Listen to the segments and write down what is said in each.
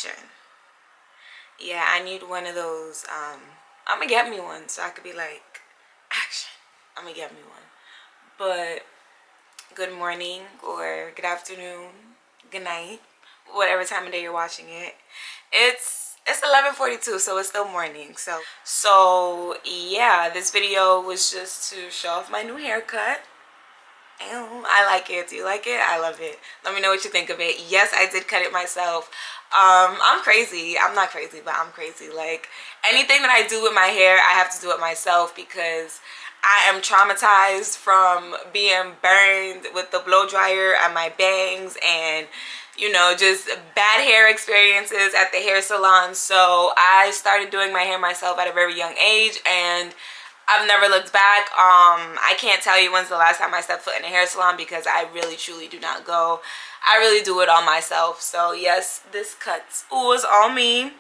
action. Yeah, I need one of those. I'm gonna get me one so I could be like, action. I'm gonna get me one. But good morning or good afternoon, good night, whatever time of day you're watching it. It's 11:42, so it's still morning. So yeah, this video was just to show off my new haircut. Ew, I like it. Do you like it? I love it. Let me know what you think of it. Yes, I did cut it myself. I'm crazy. I'm not crazy, but I'm crazy. Like, anything that I do with my hair, I have to do it myself because I am traumatized from being burned with the blow dryer and my bangs and, you know, just bad hair experiences at the hair salon. So I started doing my hair myself at a very young age, and I've never looked back. I can't tell you when's the last time I stepped foot in a hair salon because I really truly do not go. I really do it all myself. So yes, this cut was all me.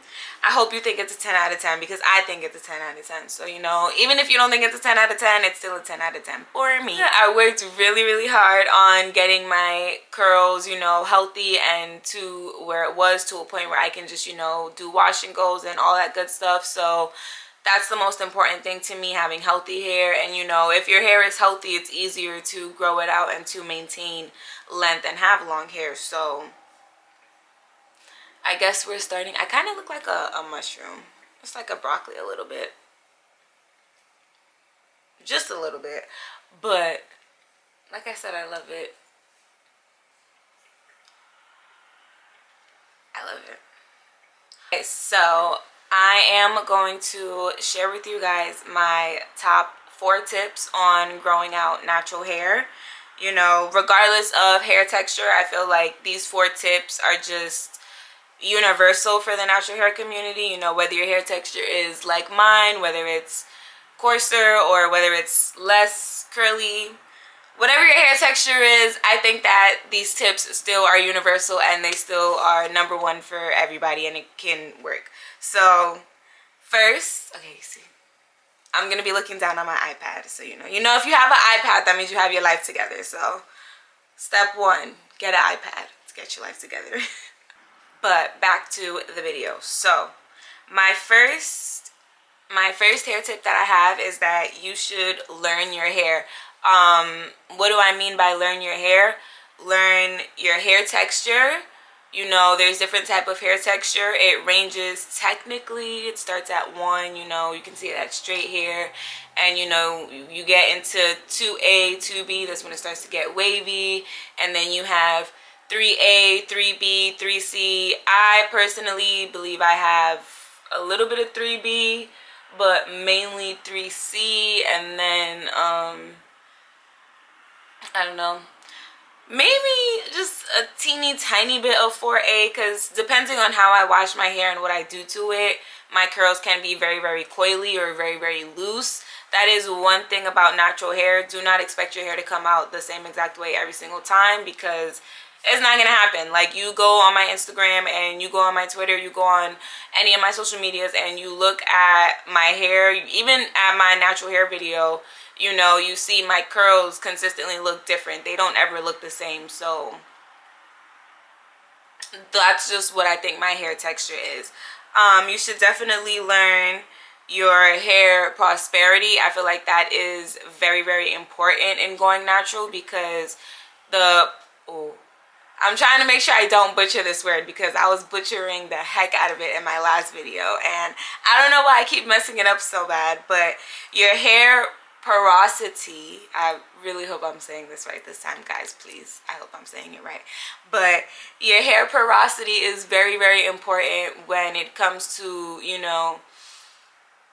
I hope you think it's a 10 out of 10 because I think it's a 10 out of 10. So, you know, even if you don't think it's a 10 out of 10, it's still a 10 out of 10 for me. I worked really, really hard on getting my curls, you know, healthy and to where it was, to a point where I can just, you know, do wash and goes and all that good stuff. So that's the most important thing to me, having healthy hair. And, you know, if your hair is healthy, it's easier to grow it out and to maintain length and have long hair. So I guess we're starting. I kind of look like a mushroom. It's like a broccoli a little bit. Just a little bit. But like I said, I love it. I love it. Okay, so I am going to share with you guys my top 4 tips on growing out natural hair. You know, regardless of hair texture, I feel like these 4 tips are just universal for the natural hair community. You know, whether your hair texture is like mine, whether it's coarser or whether it's less curly, whatever your hair texture is, I think that these tips still are universal and they still are #1 for everybody, and it can work. So first, okay, you see, I'm gonna be looking down on my iPad, so you know if you have an iPad, that means you have your life together. So step 1, get an iPad to get your life together. But back to the video. So my first hair tip that I have is that you should learn your hair. What do I mean by learn your hair? Learn your hair texture. You know, there's different type of hair texture. It ranges, technically it starts at 1, you know, you can see it at straight hair, and you know, you get into 2A, 2B, that's when it starts to get wavy, and then you have 3A, 3B, 3C. I personally believe I have a little bit of 3B, but mainly 3C, and then I don't know, maybe just a teeny tiny bit of 4A, because depending on how I wash my hair and what I do to it, my curls can be very, very coily or very, very loose. That is one thing about natural hair. Do not expect your hair to come out the same exact way every single time, because it's not gonna happen. Like, you go on my Instagram and you go on my Twitter, you go on any of my social medias and you look at my hair, even at my natural hair video, you know, you see my curls consistently look different. They don't ever look the same. So that's just what I think my hair texture is. You should definitely learn your hair prosperity. I feel like that is very, very important in going natural, because I'm trying to make sure I don't butcher this word, because I was butchering the heck out of it in my last video, and I don't know why I keep messing it up so bad. But your hair porosity, I really hope I'm saying this right this time, guys, please. I hope I'm saying it right. But your hair porosity is very, very important when it comes to, you know,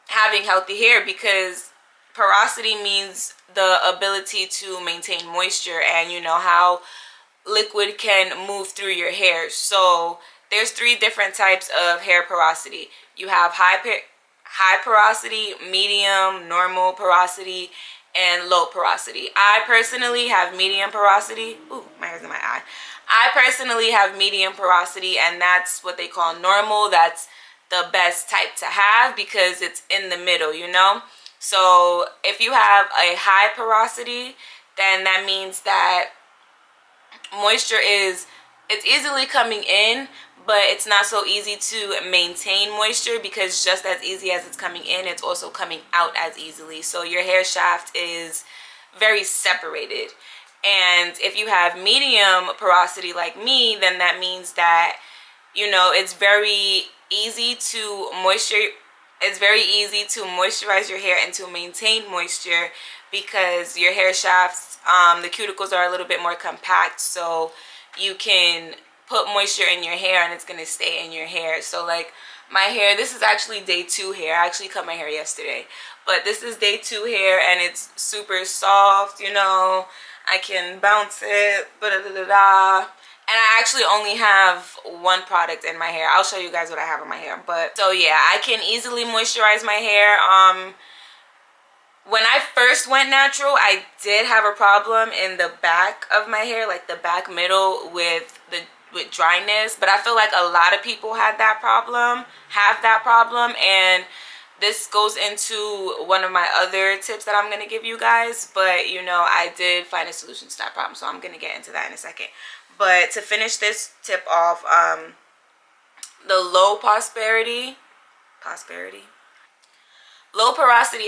having healthy hair, because porosity means the ability to maintain moisture, and you know how liquid can move through your hair. So there's 3 different types of hair porosity. You have high porosity, medium, normal porosity, and low porosity. I personally have medium porosity. Ooh, my hair's in my eye. I personally have medium porosity, and that's what they call normal. That's the best type to have because it's in the middle, you know? So if you have a high porosity, then that means that moisture it's easily coming in, but it's not so easy to maintain moisture, because just as easy as it's coming in, it's also coming out as easily. So your hair shaft is very separated. And if you have medium porosity like me, then that means that, you know, it's very easy to moisturize your hair and to maintain moisture, because your hair shafts, the cuticles are a little bit more compact, so you can put moisture in your hair and it's going to stay in your hair. So like my hair, this is actually day 2 hair. I actually cut my hair yesterday, but this is day 2 hair and it's super soft, you know. I can bounce it, and I actually only have one product in my hair. I'll show you guys what I have in my hair. But so yeah, I can easily moisturize my hair. When I first went natural, I did have a problem in the back of my hair, like the back middle with dryness, but I feel like a lot of people have that problem, and this goes into one of my other tips that I'm going to give you guys. But you know, I did find a solution to that problem, so I'm going to get into that in a second. But to finish this tip off, the low porosity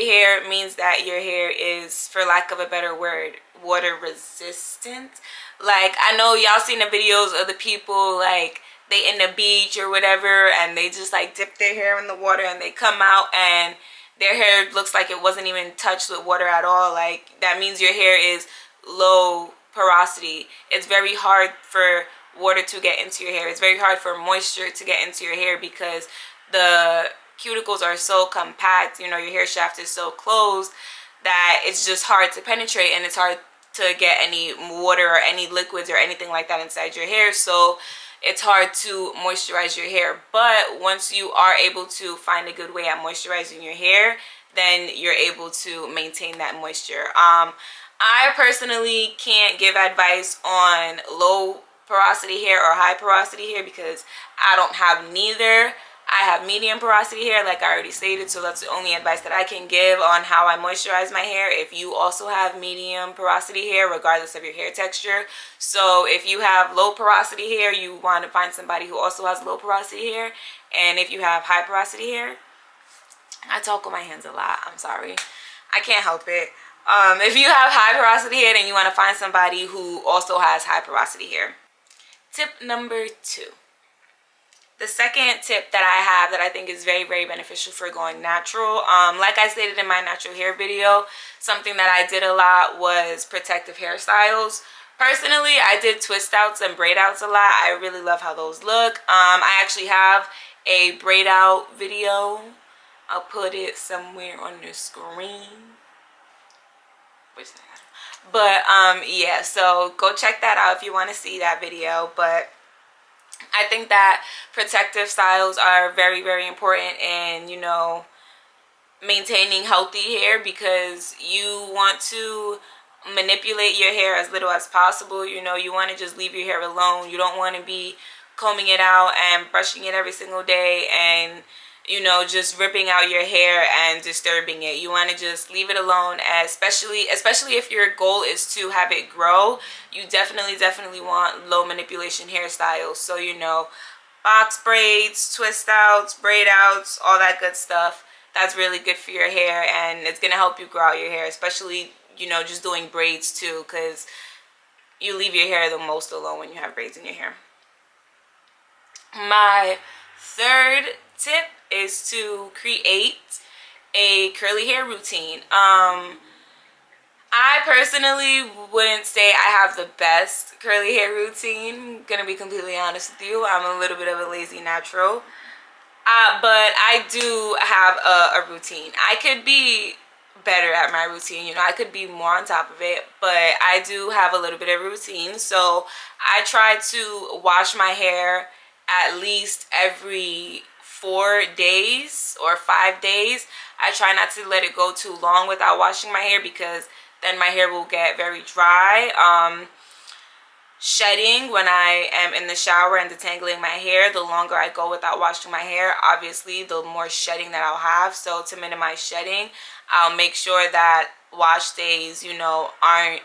hair means that your hair is, for lack of a better word, water resistant. Like, I know y'all seen the videos of the people, like, they in the beach or whatever, and they just like dip their hair in the water and they come out and their hair looks like it wasn't even touched with water at all. Like, that means your hair is low porosity. It's very hard for water to get into your hair. It's very hard for moisture to get into your hair, because the cuticles are so compact, you know, your hair shaft is so closed that it's just hard to penetrate, and it's hard to get any water or any liquids or anything like that inside your hair. So it's hard to moisturize your hair. But once you are able to find a good way at moisturizing your hair, then you're able to maintain that moisture. I personally can't give advice on low porosity hair or high porosity hair, because I don't have neither. I have medium porosity hair, like I already stated, so that's the only advice that I can give on how I moisturize my hair. If you also have medium porosity hair, regardless of your hair texture. So if you have low porosity hair, you want to find somebody who also has low porosity hair. And if you have high porosity hair, I talk with my hands a lot, I'm sorry, I can't help it. If you have high porosity hair, then you want to find somebody who also has high porosity hair. Tip number 2. The second tip that I have that I think is very, very beneficial for going natural, like I stated in my natural hair video, something that I did a lot was protective hairstyles. Personally, I did twist outs and braid outs a lot. I really love how those look. I actually have a braid out video. I'll put it somewhere on the screen. But yeah, so go check that out if you want to see that video. But I think that protective styles are very, very important in, you know, maintaining healthy hair, because you want to manipulate your hair as little as possible. You know, you want to just leave your hair alone. You don't want to be combing it out and brushing it every single day and, you know, just ripping out your hair and disturbing it. You want to just leave it alone, especially if your goal is to have it grow. You definitely want low manipulation hairstyles. So, you know, box braids, twist outs, braid outs, all that good stuff. That's really good for your hair, and it's going to help you grow out your hair, especially, you know, just doing braids too, because you leave your hair the most alone when you have braids in your hair. My third tip is to create a curly hair routine. I personally wouldn't say I have the best curly hair routine. I'm gonna be completely honest with you. I'm a little bit of a lazy natural. But I do have a routine. I could be better at my routine, you know, I could be more on top of it, but I do have a little bit of routine. So I try to wash my hair at least every 4 days or 5 days. I try not to let it go too long without washing my hair, because then my hair will get very dry. Shedding, when I am in the shower and detangling my hair, the longer I go without washing my hair, obviously the more shedding that I'll have. So to minimize shedding, I'll make sure that wash days, you know, aren't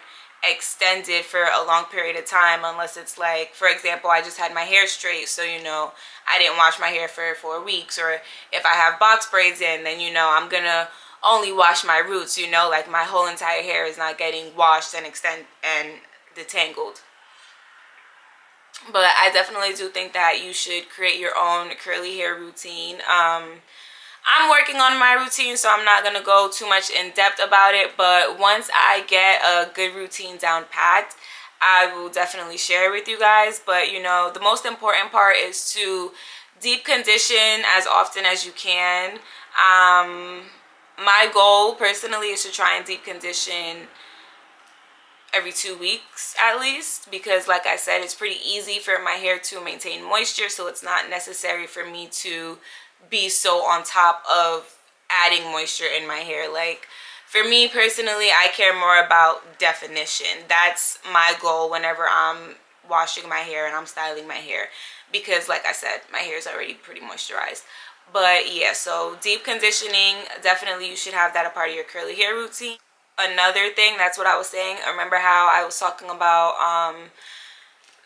extended for a long period of time, unless it's like, for example, I just had my hair straight, so I didn't wash my hair for 4 weeks. Or if I have box braids in, then I'm gonna only wash my roots, like my whole entire hair is not getting washed and detangled. But I definitely do think that you should create your own curly hair routine. I'm working on my routine, so I'm not going to go too much in depth about it. But once I get a good routine down packed, I will definitely share it with you guys. But, the most important part is to deep condition as often as you can. My goal personally is to try and deep condition every 2 weeks at least, because like I said, it's pretty easy for my hair to maintain moisture, so it's not necessary for me to be so on top of adding moisture in my hair. Like, for me personally, I care more about definition. That's my goal whenever I'm washing my hair and I'm styling my hair, because like I said, my hair is already pretty moisturized. But yeah, so deep conditioning, definitely you should have that a part of your curly hair routine. Another thing, that's what I was saying, remember how I was talking about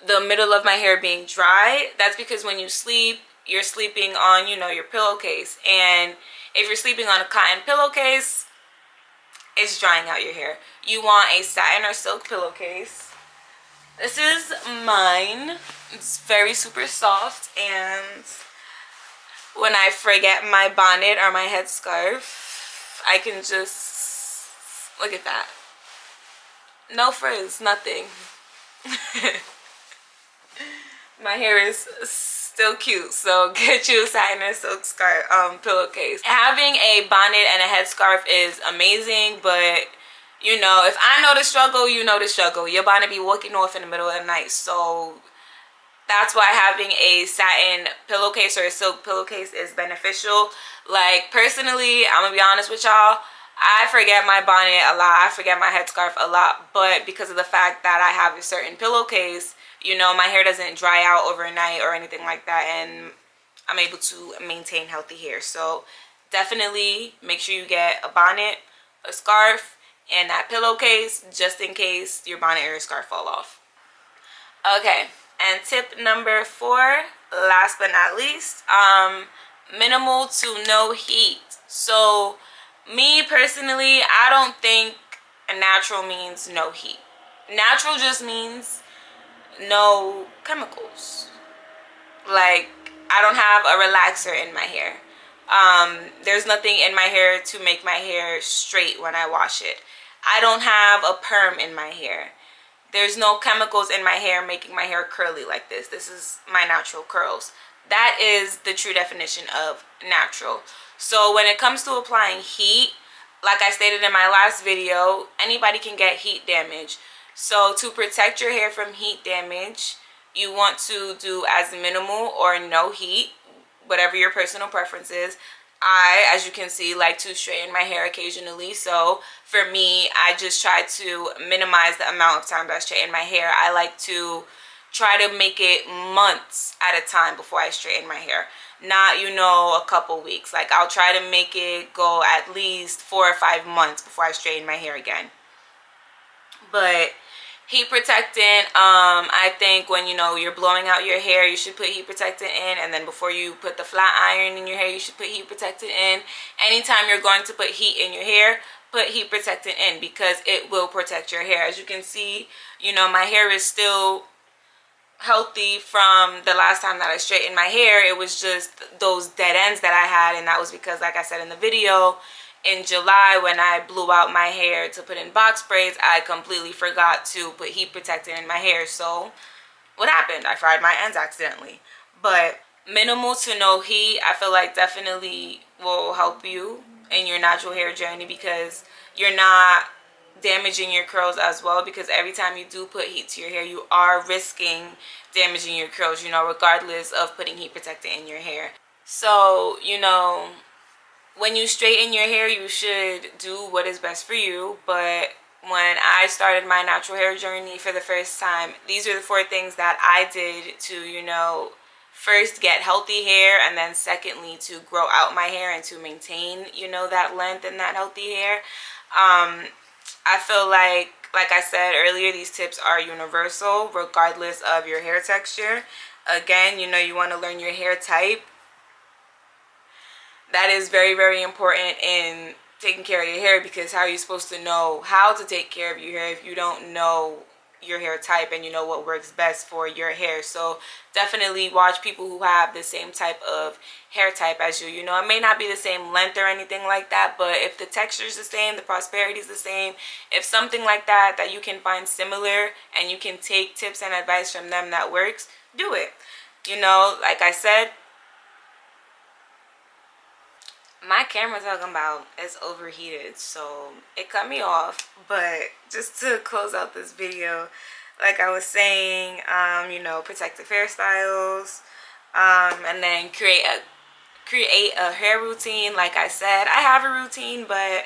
the middle of my hair being dry? That's because when you sleep, you're sleeping on your pillowcase, and if you're sleeping on a cotton pillowcase, it's drying out your hair. You want a satin or silk pillowcase. This is mine. It's very super soft, and when I forget my bonnet or my headscarf, I can just look at that. No frizz, nothing. My hair is still cute, so get you a satin or silk scarf pillowcase. Having a bonnet and a headscarf is amazing, but if I know the struggle, you know the struggle. Your bonnet be walking off in the middle of the night, so that's why having a satin pillowcase or a silk pillowcase is beneficial. Like, personally, I'm gonna be honest with y'all, I forget my bonnet a lot, I forget my headscarf a lot, but because of the fact that I have a certain pillowcase, my hair doesn't dry out overnight or anything like that, and I'm able to maintain healthy hair. So definitely make sure you get a bonnet, a scarf, and that pillowcase, just in case your bonnet or your scarf fall off. Okay, and tip number 4, last but not least, minimal to no heat. So me personally, I don't think natural means no heat. Natural just means no chemicals. Like, I don't have a relaxer in my hair. There's nothing in my hair to make my hair straight when I wash it. I don't have a perm in my hair. There's no chemicals in my hair making my hair curly like this. This is my natural curls. That is the true definition of natural. So when it comes to applying heat, like I stated in my last video, anybody can get heat damage. So to protect your hair from heat damage, you want to do as minimal or no heat, whatever your personal preference is. I, as you can see, like to straighten my hair occasionally. So for me, I just try to minimize the amount of time that I straighten my hair. I like to try to make it months at a time before I straighten my hair. Not, a couple weeks. Like, I'll try to make it go at least 4 or 5 months before I straighten my hair again. But heat protectant, I think when you're blowing out your hair, you should put heat protectant in, and then before you put the flat iron in your hair, you should put heat protectant in. Anytime you're going to put heat in your hair, put heat protectant in, because it will protect your hair. As you can see, my hair is still healthy from the last time that I straightened my hair. It was just those dead ends that I had, and that was because, like I said in the video, in July when I blew out my hair to put in box braids, I completely forgot to put heat protectant in my hair. So what happened? I fried my ends accidentally. But minimal to no heat, I feel like definitely will help you in your natural hair journey, because you're not damaging your curls as well, because every time you do put heat to your hair, you are risking damaging your curls, regardless of putting heat protectant in your hair. So, when you straighten your hair, you should do what is best for you. But when I started my natural hair journey for the first time, these are the 4 things that I did to, first get healthy hair, and then secondly to grow out my hair and to maintain, that length and that healthy hair. I feel like like I said earlier, these tips are universal regardless of your hair texture. Again, you know, you want to learn your hair type. That is very, very important in taking care of your hair, because how are you supposed to know how to take care of your hair if you don't know your hair type and you know what works best for your hair? So definitely watch people who have the same type of hair type as you. You know, it may not be the same length or anything like that, but if the texture is the same, the prosperity is the same, if something like that that you can find similar and you can take tips and advice from them that works, do it. You know, like I said, my camera talking about is overheated, so it cut me off. But just to close out this video, like I was saying, you know, protective hairstyles, and then create a hair routine. Like I said, I have a routine, but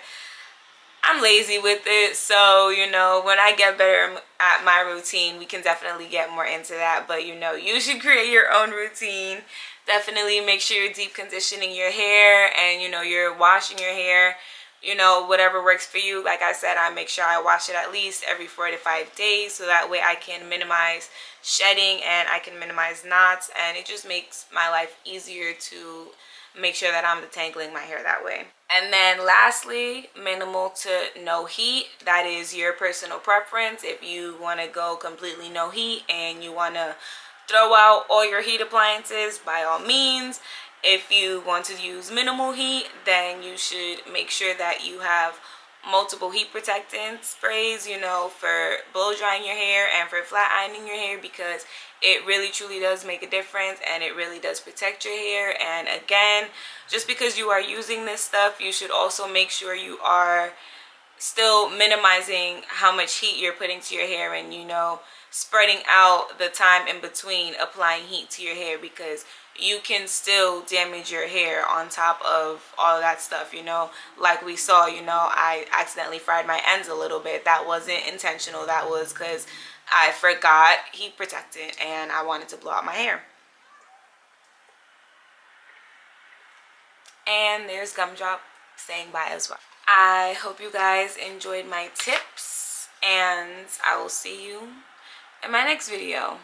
I'm lazy with it. So, you know, when I get better at my routine, we can definitely get more into that. But, you know, you should create your own routine. Definitely make sure you're deep conditioning your hair and, you know, you're washing your hair, you know, whatever works for you. Like I said, I make sure I wash it at least every 4 to 5 days, so that way I can minimize shedding and I can minimize knots, and it just makes my life easier to make sure that I'm detangling my hair that way. And then lastly, minimal to no heat. That is your personal preference. If you want to go completely no heat and you want to throw out all your heat appliances, by all means. If you want to use minimal heat, then you should make sure that you have multiple heat protectant sprays, you know, for blow drying your hair and for flat ironing your hair, because it really truly does make a difference and it really does protect your hair. And again, just because you are using this stuff, you should also make sure you are still minimizing how much heat you're putting to your hair, and, you know, spreading out the time in between applying heat to your hair, because you can still damage your hair on top of all of that stuff. You know, like we saw, you know, I accidentally fried my ends a little bit. That wasn't intentional. That was because I forgot heat protectant and I wanted to blow out my hair. And there's Gumdrop saying bye as well. I hope you guys enjoyed my tips, and I will see you in my next video.